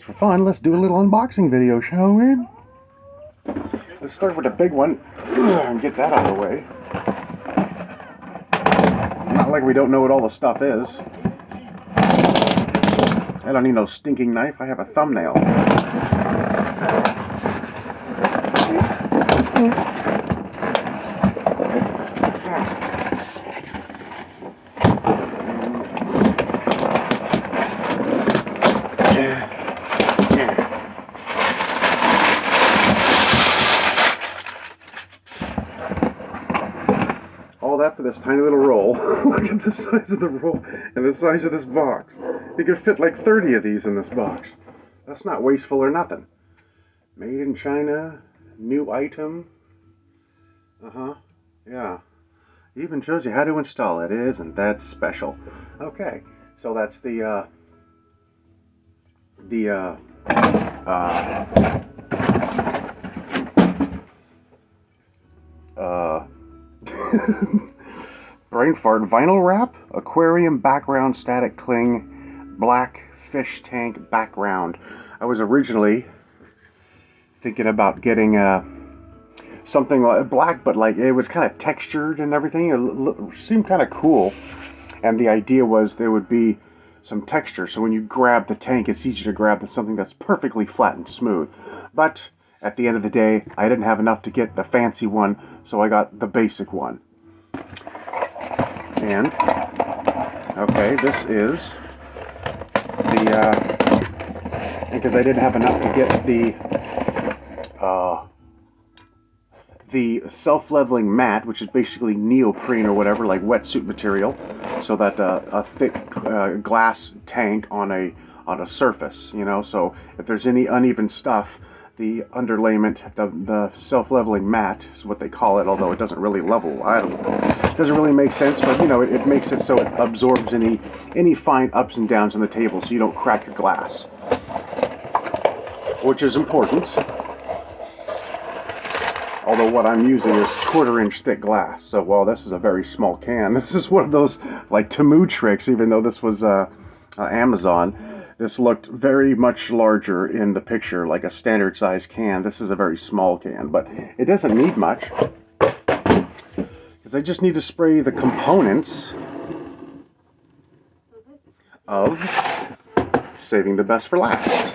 Just for fun, let's do a little unboxing video, shall we? Let's start with the big one and get that out of the way. Not like we don't know what all the stuff is. I don't need no stinking knife, I have a thumbnail. All that for this tiny little roll. Look at the size of the roll and the size of this box. You could fit like 30 of these in this box. That's not wasteful or nothing. Made in China, new item. Yeah. It even shows you how to install it. Isn't that special? Okay, so that's the brain fart vinyl wrap, aquarium background, static cling, black fish tank background. I was originally thinking about getting something like black, but like it was kind of textured and everything. It seemed kind of cool, and the idea was there would be some texture, so when you grab the tank, it's easier to grab than something that's perfectly flat and smooth. But at the end of the day, I didn't have enough to get the fancy one, so I got the basic one. And, okay, this is the, because I didn't have enough to get the self-leveling mat, which is basically neoprene or whatever, like wetsuit material, so that a thick glass tank on a surface, you know, so if there's any uneven stuff, the underlayment, the self-leveling mat is what they call it, although it doesn't really level. I don't know. It doesn't really make sense, but you know, it makes it so it absorbs any fine ups and downs on the table, so you don't crack your glass, which is important. Although what I'm using is 1/4-inch thick glass, so while this is a very small can, this is one of those like Temu tricks. Even though this was Amazon, this looked very much larger in the picture, like a standard size can. This is a very small can, but it doesn't need much, because I just need to spray the components of saving the best for last.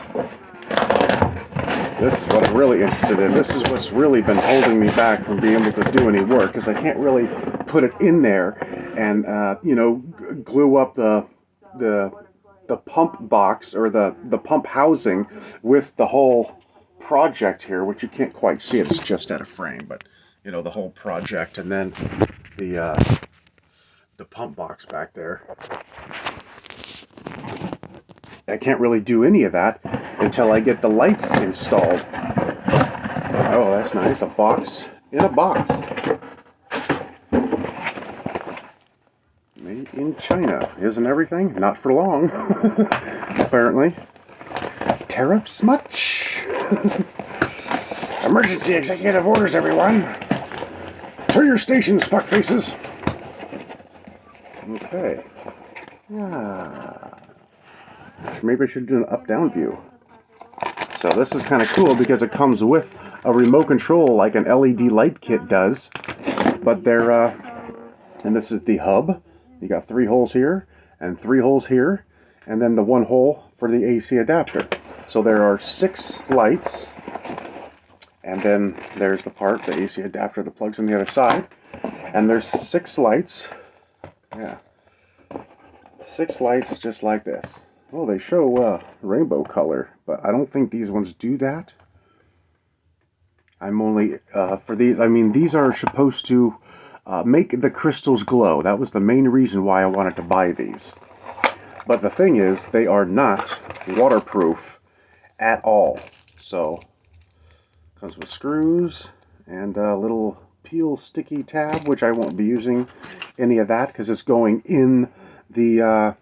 This is what I'm really interested in. This is what's really been holding me back from being able to do any work, because I can't really put it in there and you know, glue up the pump box or the pump housing with the whole project here, which you can't quite see. It's just out of frame, but you know, the whole project, and then the pump box back there. I can't really do any of that until I get the lights installed. Oh, that's nice. A box in a box. Made in China. Isn't everything? Not for long. Apparently. Tariffs much? Emergency executive orders, everyone. Turn your stations, fuckfaces. Okay. Maybe I should do an up-down view. So this is kind of cool because it comes with a remote control like an LED light kit does. But they're, and this is the hub. You got 3 holes here and 3 holes here, and then the 1 hole for the AC adapter. So there are 6 lights, and then there's the part, the AC adapter that plugs on the other side. And there's 6 lights. Yeah. 6 lights just like this. Oh, they show rainbow color, but I don't think these ones do that. I'm only, for these, I mean, these are supposed to make the crystals glow. That was the main reason why I wanted to buy these. But the thing is, they are not waterproof at all. So, comes with screws and a little peel sticky tab, which I won't be using any of that because it's going in the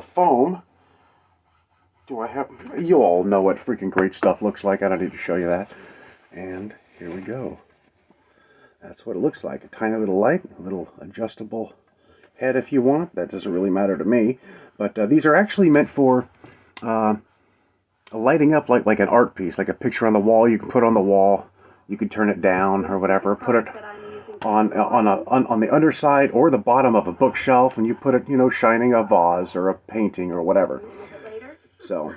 foam. Do I have... You all know what freaking great stuff looks like. I don't need to show you that. And here we go. That's what it looks like. A tiny little light, a little adjustable head if you want. That doesn't really matter to me. But these are actually meant for lighting up like an art piece, like a picture on the wall. You can put on the wall. You can turn it down or whatever. Put it on the underside or the bottom of a bookshelf, and you put it, you know, shining a vase or a painting or whatever. So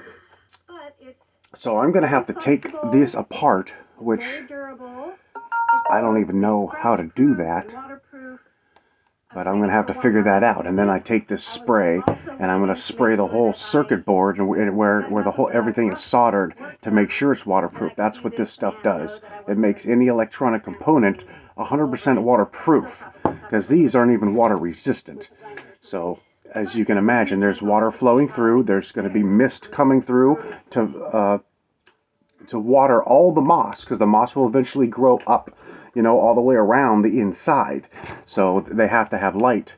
I'm gonna have to take this apart, which I don't even know how to do that. But I'm going to have to figure that out. And then I take this spray, and I'm going to spray the whole circuit board and where the whole everything is soldered to make sure it's waterproof. That's what this stuff does. It makes any electronic component 100% waterproof, because these aren't even water resistant. So as you can imagine, there's water flowing through. There's going to be mist coming through to water all the moss, because the moss will eventually grow up, you know, all the way around the inside. So they have to have light